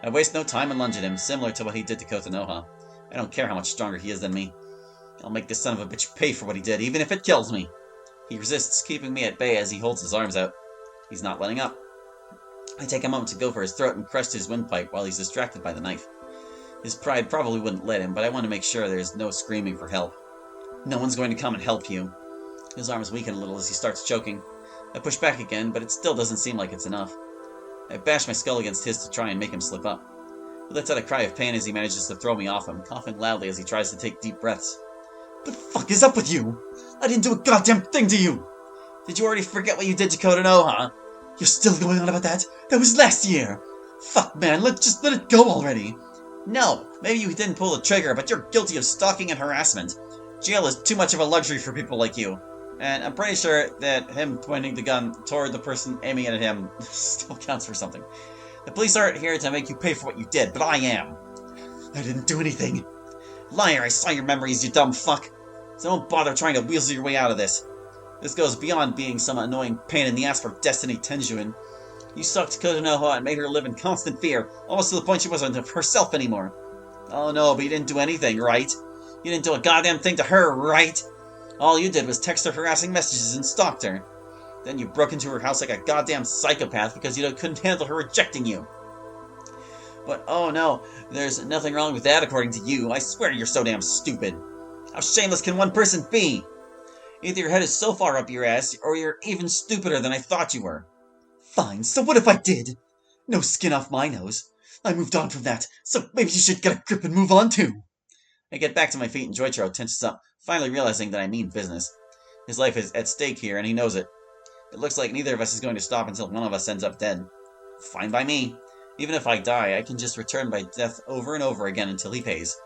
I waste no time and lunge at him, similar to what he did to Kotonoha. I don't care how much stronger he is than me. I'll make this son of a bitch pay for what he did, even if it kills me. He resists, keeping me at bay as he holds his arms out. He's not letting up. I take a moment to go for his throat and crush his windpipe while he's distracted by the knife. His pride probably wouldn't let him, but I want to make sure there's no screaming for help. No one's going to come and help you. His arms weaken a little as he starts choking. I push back again, but it still doesn't seem like it's enough. I bash my skull against his to try and make him slip up. He lets out a cry of pain as he manages to throw me off him, coughing loudly as he tries to take deep breaths. What the fuck is up with you? I didn't do a goddamn thing to you! Did you already forget what you did to Kotonoha? You're still going on about that? That was last year! Fuck, man, just let it go already! No, maybe you didn't pull the trigger, but you're guilty of stalking and harassment. Jail is too much of a luxury for people like you. And I'm pretty sure that him pointing the gun toward the person aiming at him still counts for something. The police aren't here to make you pay for what you did, but I am. I didn't do anything. Liar, I saw your memories, you dumb fuck. So don't bother trying to weasel your way out of this. This goes beyond being some annoying pain in the ass for Destiny Tenjuin. You sucked Kotonoha and made her live in constant fear, almost to the point she wasn't herself anymore. Oh no, but you didn't do anything, right? You didn't do a goddamn thing to her, right? All you did was text her harassing messages and stalked her. Then you broke into her house like a goddamn psychopath because you couldn't handle her rejecting you. But oh no, there's nothing wrong with that according to you. I swear you're so damn stupid. How shameless can one person be? Either your head is so far up your ass, or you're even stupider than I thought you were. Fine, so what if I did? No skin off my nose. I moved on from that, so maybe you should get a grip and move on too. I get back to my feet and Joichiro tenses up, finally realizing that I mean business. His life is at stake here, and he knows it. It looks like neither of us is going to stop until one of us ends up dead. Fine by me. Even if I die, I can just return by death over and over again until he pays.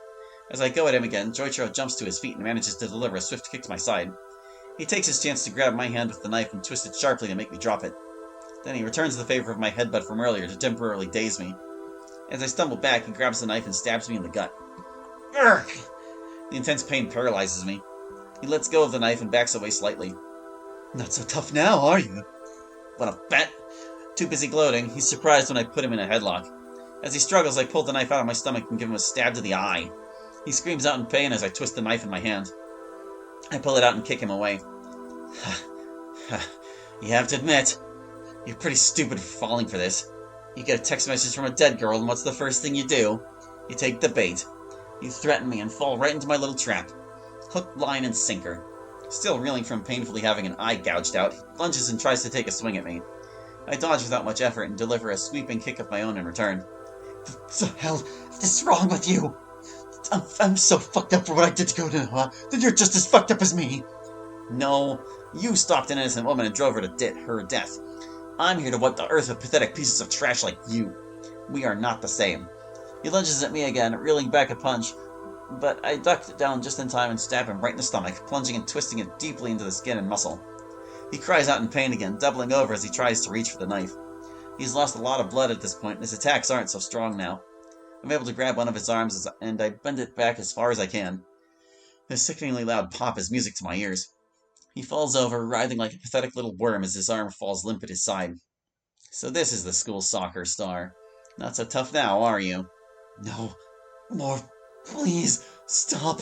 As I go at him again, Joichiro jumps to his feet and manages to deliver a swift kick to my side. He takes his chance to grab my hand with the knife and twist it sharply to make me drop it. Then he returns the favor of my headbutt from earlier to temporarily daze me. As I stumble back, he grabs the knife and stabs me in the gut. Urgh! The intense pain paralyzes me. He lets go of the knife and backs away slightly. Not so tough now, are you? What a bet! Too busy gloating, he's surprised when I put him in a headlock. As he struggles, I pull the knife out of my stomach and give him a stab to the eye. He screams out in pain as I twist the knife in my hand. I pull it out and kick him away. You have to admit, you're pretty stupid for falling for this. You get a text message from a dead girl, and what's the first thing you do? You take the bait. You threaten me and fall right into my little trap. Hook, line, and sinker. Still reeling from painfully having an eye gouged out, he lunges and tries to take a swing at me. I dodge without much effort and deliver a sweeping kick of my own in return. What the hell is wrong with you? I'm so fucked up for what I did to Kotonoha that you're just as fucked up as me. No, you stalked an innocent woman and drove her to her death. I'm here to wipe the earth with pathetic pieces of trash like you. We are not the same. He lunges at me again, reeling back a punch, but I ducked it down just in time and stabbed him right in the stomach, plunging and twisting it deeply into the skin and muscle. He cries out in pain again, doubling over as he tries to reach for the knife. He's lost a lot of blood at this point, and his attacks aren't so strong now. I'm able to grab one of his arms and I bend it back as far as I can. His sickeningly loud pop is music to my ears. He falls over, writhing like a pathetic little worm as his arm falls limp at his side. So this is the school soccer star. Not so tough now, are you? No. More. Please. Stop.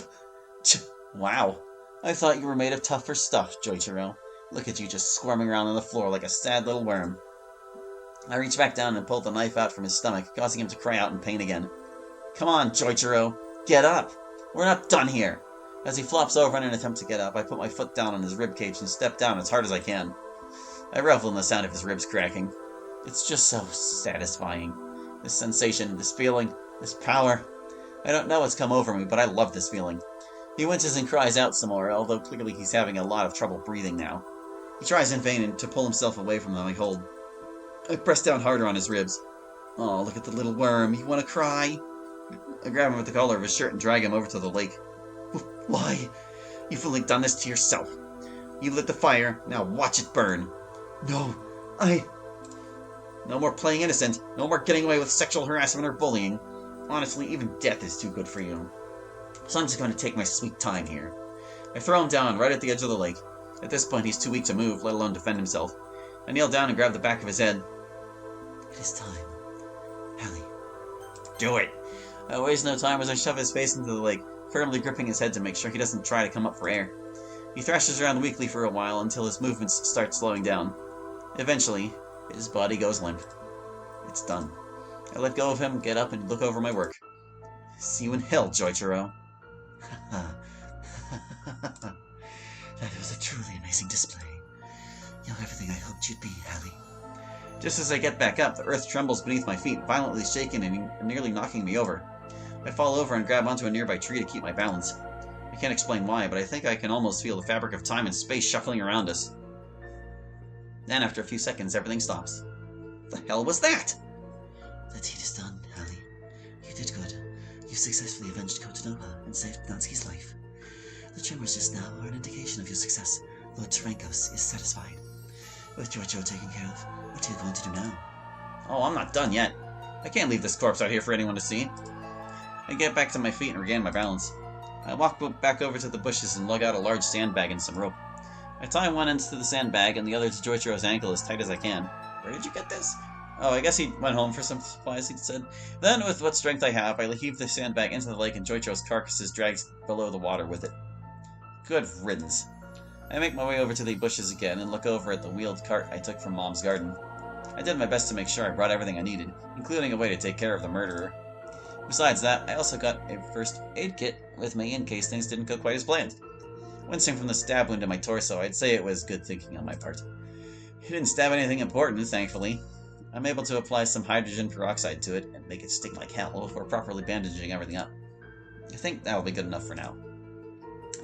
Wow. I thought you were made of tougher stuff, Joichiro. Look at you just squirming around on the floor like a sad little worm. I reach back down and pull the knife out from his stomach, causing him to cry out in pain again. Come on, Joichiro. Get up. We're not done here. As he flops over in an attempt to get up, I put my foot down on his ribcage and step down as hard as I can. I revel in the sound of his ribs cracking. It's just so satisfying. This sensation, this feeling, this power. I don't know what's come over me, but I love this feeling. He winces and cries out some more, although clearly he's having a lot of trouble breathing now. He tries in vain to pull himself away from my hold. I press down harder on his ribs. Oh, look at the little worm. You want to cry? I grab him with the collar of his shirt and drag him over to the lake. Why? You've only done this to yourself. You lit the fire, now watch it burn. No, No more playing innocent. No more getting away with sexual harassment or bullying. Honestly, even death is too good for you. So I'm just going to take my sweet time here. I throw him down right at the edge of the lake. At this point, he's too weak to move, let alone defend himself. I kneel down and grab the back of his head. It is time. Hallie, do it! I waste no time as I shove his face into the lake, firmly gripping his head to make sure he doesn't try to come up for air. He thrashes around weakly for a while until his movements start slowing down. Eventually, his body goes limp. It's done. I let go of him, get up, and look over my work. See you in hell, Joichiro. That was a truly amazing display. You're everything I hoped you'd be, Hallie. Just as I get back up, the earth trembles beneath my feet, violently shaking and nearly knocking me over. I fall over and grab onto a nearby tree to keep my balance. I can't explain why, but I think I can almost feel the fabric of time and space shuffling around us. Then, after a few seconds, everything stops. What the hell was that? The deed is done, Hallie. You did good. You successfully avenged Kotonoha and saved Natsuki's life. The tremors just now are an indication of your success. Lord Tarankos is satisfied. With Joichiro taken care of, what are you going to do now? Oh, I'm not done yet. I can't leave this corpse out here for anyone to see. I get back to my feet and regain my balance. I walk back over to the bushes and lug out a large sandbag and some rope. I tie one end to the sandbag and the other to Joichiro's ankle as tight as I can. Where did you get this? Oh, I guess he went home for some supplies, he said. Then, with what strength I have, I heave the sandbag into the lake and Joichiro's carcass is dragged below the water with it. Good riddance. I make my way over to the bushes again and look over at the wheeled cart I took from Mom's garden. I did my best to make sure I brought everything I needed, including a way to take care of the murderer. Besides that, I also got a first aid kit with me in case things didn't go quite as planned. Wincing from the stab wound in my torso, I'd say it was good thinking on my part. It didn't stab anything important, thankfully. I'm able to apply some hydrogen peroxide to it and make it sting like hell before properly bandaging everything up. I think that'll be good enough for now.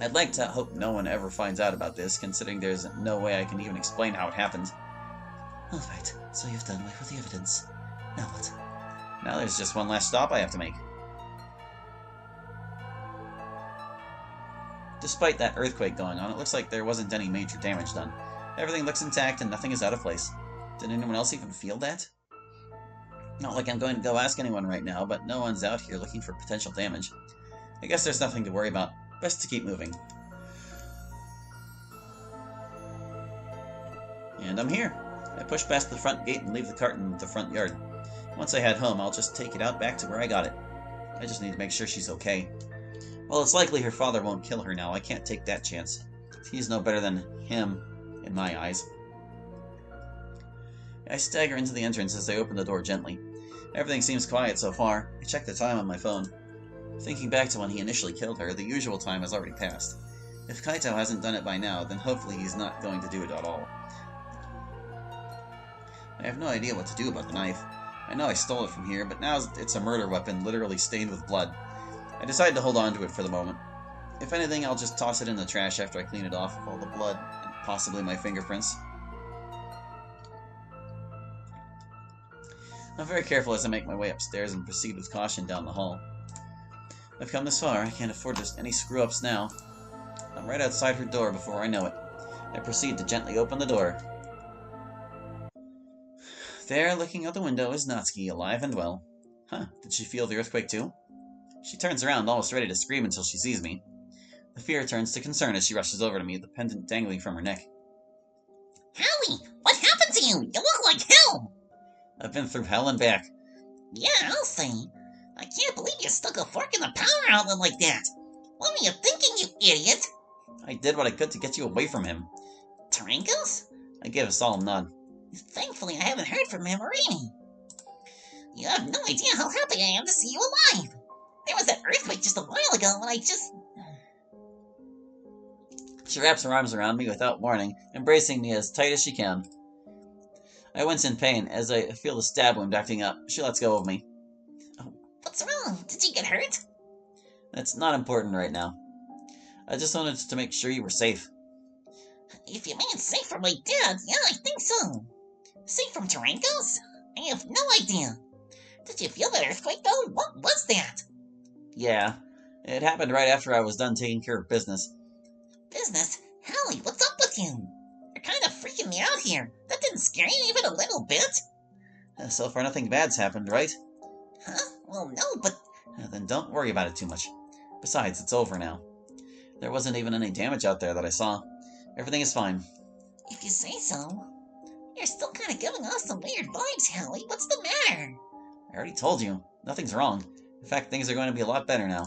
I'd like to hope no one ever finds out about this, considering there's no way I can even explain how it happened. Alright, so you've done away with the evidence. Now what? Now there's just one last stop I have to make. Despite that earthquake going on, it looks like there wasn't any major damage done. Everything looks intact and nothing is out of place. Did anyone else even feel that? Not like I'm going to go ask anyone right now, but no one's out here looking for potential damage. I guess there's nothing to worry about. Best to keep moving. And I'm here. I push past the front gate and leave the cart in the front yard. Once I head home, I'll just take it out back to where I got it. I just need to make sure she's okay. Well, it's likely her father won't kill her now. I can't take that chance. He's no better than him, in my eyes. I stagger into the entrance as I open the door gently. Everything seems quiet so far. I check the time on my phone. Thinking back to when he initially killed her, the usual time has already passed. If Kaito hasn't done it by now, then hopefully he's not going to do it at all. I have no idea what to do about the knife. I know I stole it from here, but now it's a murder weapon, literally stained with blood. I decide to hold on to it for the moment. If anything, I'll just toss it in the trash after I clean it off of all the blood, and possibly my fingerprints. I'm very careful as I make my way upstairs and proceed with caution down the hall. I've come this far, I can't afford just any screw-ups now. I'm right outside her door before I know it. I proceed to gently open the door. There, looking out the window, is Natsuki, alive and well. Huh, did she feel the earthquake too? She turns around, almost ready to scream until she sees me. The fear turns to concern as she rushes over to me, the pendant dangling from her neck. Howie, what happened to you? You look like hell! I've been through hell and back. Yeah, I'll say. I can't believe you stuck a fork in the power outlet like that. What were you thinking, you idiot? I did what I could to get you away from him. Tarankos? I gave a solemn nod. Thankfully, I haven't heard from him or Amy. You have no idea how happy I am to see you alive. There was that earthquake just a while ago, and I just... She wraps her arms around me without warning, embracing me as tight as she can. I wince in pain as I feel the stab wound acting up. She lets go of me. Oh, what's wrong? Did you get hurt? That's not important right now. I just wanted to make sure you were safe. If you mean safe from my dad, yeah, I think so. Safe from Tarankos? I have no idea. Did you feel that earthquake, though? What was that? Yeah, it happened right after I was done taking care of business. Business? Hallie, what's up with you? You're kind of freaking me out here. That didn't scare you even a little bit? So far nothing bad's happened, right? Huh? Well, no, but... Then don't worry about it too much. Besides, it's over now. There wasn't even any damage out there that I saw. Everything is fine. If you say so. You're still kind of giving off some weird vibes, Hallie. What's the matter? I already told you. Nothing's wrong. In fact, things are going to be a lot better now.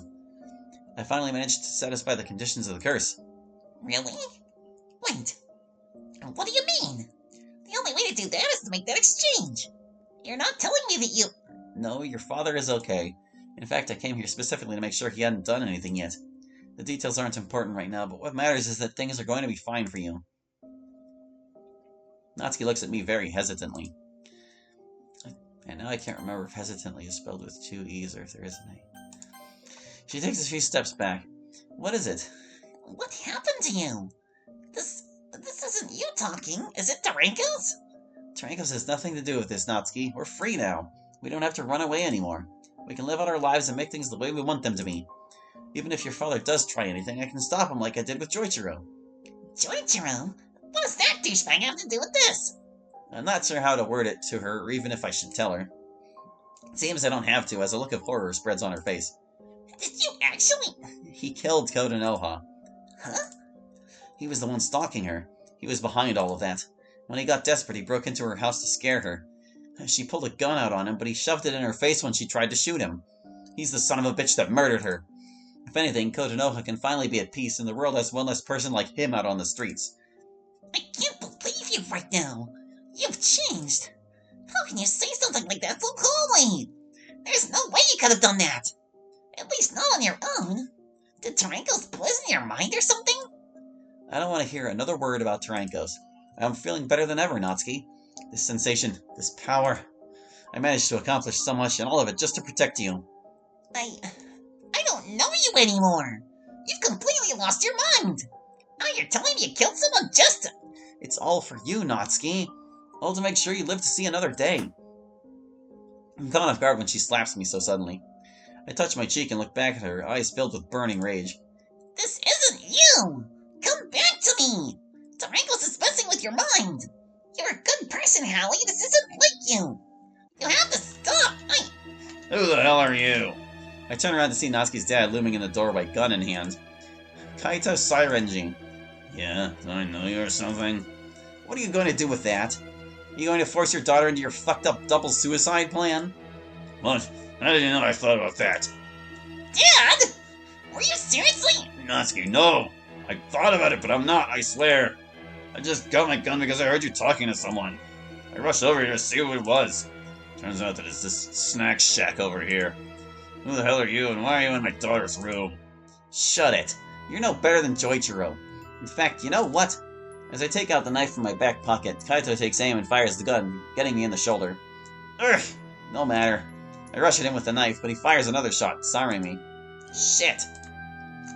I finally managed to satisfy the conditions of the curse. Really? Wait. What do you mean? The only way to do that is to make that exchange. You're not telling me that you... No, your father is okay. In fact, I came here specifically to make sure he hadn't done anything yet. The details aren't important right now, but what matters is that things are going to be fine for you. Natsuki looks at me very hesitantly. And now I can't remember if hesitantly is spelled with 2 E's or if there is an A. She takes a few steps back. What is it? What happened to you? This isn't you talking, is it, Tarankos? Tarankos has nothing to do with this, Natsuki. We're free now. We don't have to run away anymore. We can live out our lives and make things the way we want them to be. Even if your father does try anything, I can stop him like I did with Joichiro. Joichiro? What does that douchebag have to do with this? I'm not sure how to word it to her, or even if I should tell her. It seems I don't have to, as a look of horror spreads on her face. Did you actually... He killed Kotonoha. Huh? He was the one stalking her. He was behind all of that. When he got desperate, he broke into her house to scare her. She pulled a gun out on him, but he shoved it in her face when she tried to shoot him. He's the son of a bitch that murdered her. If anything, Kotonoha can finally be at peace, and the world has one less person like him out on the streets. I can't believe you right now. You've changed. How can you say something like that so coolly? There's no way you could have done that. At least not on your own. Did Tarankos poison your mind or something? I don't want to hear another word about Tarankos. I'm feeling better than ever, Natsuki. This sensation, this power. I managed to accomplish so much, and all of it just to protect you. I don't know you anymore. You've completely lost your mind. Now you're telling me you killed someone just to... It's all for you, Natsuki. All to make sure you live to see another day. I'm caught off guard when she slaps me so suddenly. I touch my cheek and look back at her, eyes filled with burning rage. This isn't you! Come back to me! Tarankos is messing with your mind! You're a good person, Hallie. This isn't like you! You have to stop! Who the hell are you? I turn around to see Natsuki's dad looming in the doorway, gun in hand. Kaito Sairenji. Yeah, do I know you or something? What are you going to do with that? Are you going to force your daughter into your fucked up double suicide plan? What? How did you know I thought about that? Dad! Were you seriously? Natsuki, no! I thought about it, but I'm not, I swear. I just got my gun because I heard you talking to someone. I rushed over here to see who it was. Turns out that it's this snack shack over here. Who the hell are you, and why are you in my daughter's room? Shut it. You're no better than Joichiro. In fact, you know what? As I take out the knife from my back pocket, Kaito takes aim and fires the gun, getting me in the shoulder. Ugh! No matter. I rush at him with the knife, but he fires another shot, souring me. Shit!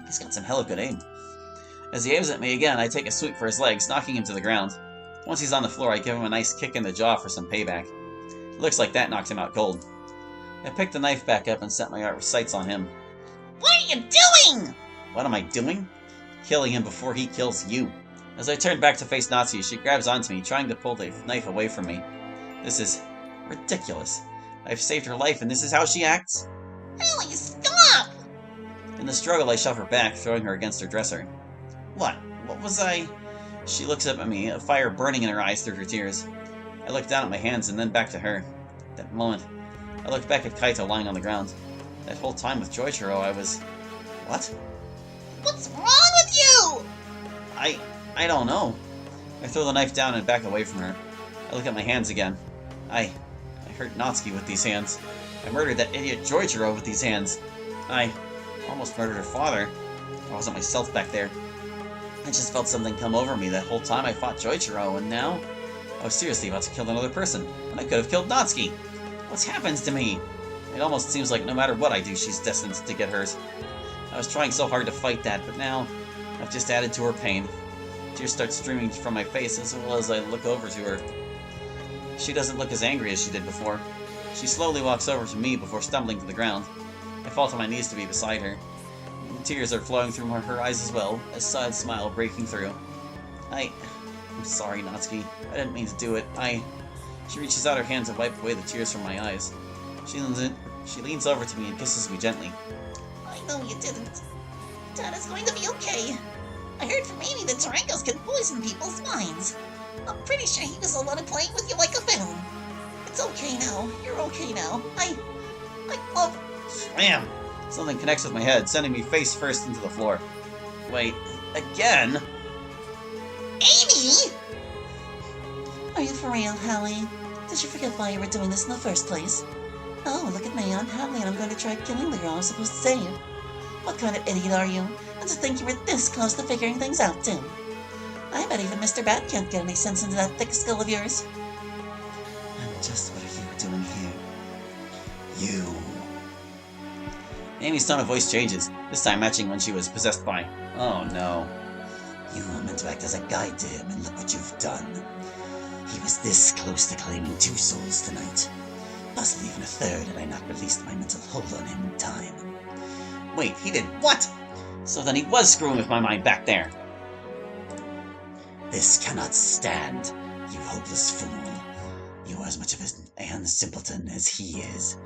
He's got some hella good aim. As he aims at me again, I take a sweep for his legs, knocking him to the ground. Once he's on the floor, I give him a nice kick in the jaw for some payback. It looks like that knocked him out cold. I pick the knife back up and set my sights on him. What are you doing? What am I doing? Killing him before he kills you. As I turn back to face Natsuki, she grabs onto me, trying to pull the knife away from me. This is ridiculous. I've saved her life, and this is how she acts? Hallie, stop! In the struggle, I shove her back, throwing her against her dresser. What? What was I... She looks up at me, a fire burning in her eyes through her tears. I look down at my hands and then back to her. At that moment, I look back at Kaito lying on the ground. That whole time with Joichiro, I was... What? What's wrong with you? I don't know. I throw the knife down and back away from her. I look at my hands again. I hurt Natsuki with these hands. I murdered that idiot Joichiro with these hands. I almost murdered her father. I wasn't myself back there. I just felt something come over me that whole time I fought Joichiro, and now I was seriously about to kill another person, and I could have killed Natsuki. What's happened to me? It almost seems like no matter what I do, she's destined to get hers. I was trying so hard to fight that, but now I've just added to her pain. Tears start streaming from my face as well as I look over to her. She doesn't look as angry as she did before. She slowly walks over to me before stumbling to the ground. I fall to my knees to be beside her. The tears are flowing through her eyes as well, a sad smile breaking through. I'm sorry, Natsuki. I didn't mean to do it. She reaches out her hand to wipe away the tears from my eyes. She leans over to me and kisses me gently. I know you didn't. Dad is going to be okay. I heard from Amy that Tarankos can poison people's minds. I'm pretty sure he was the one playing with you like a film. It's It's okay now. You're okay now. I love... Slam! Something connects with my head, sending me face first into the floor. Wait, again? Amy! Are you for real, Hallie? Did you forget why you were doing this in the first place? Oh, look at me, I'm Hallie, and I'm going to try killing the girl I'm supposed to save. What kind of idiot are you? And to think you were this close to figuring things out, too. I bet even Mr. Bat can't get any sense into that thick skull of yours. And just what are you doing here? You. Amy's tone of voice changes, this time matching when she was possessed by. Oh no. You were meant to act as a guide to him, and look what you've done. He was this close to claiming 2 souls tonight. Possibly even a third had I not released my mental hold on him in time. Wait, he did what? So then he was screwing with my mind back there. This cannot stand, you hopeless fool. You are as much of a simpleton as he is.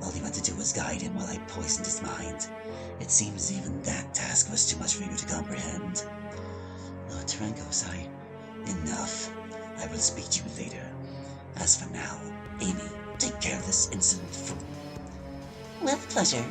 All you had to do was guide him while I poisoned his mind. It seems even that task was too much for you to comprehend. Lord Tarankos, enough. I will speak to you later. As for now, Amy, take care of this insolent fool. With pleasure.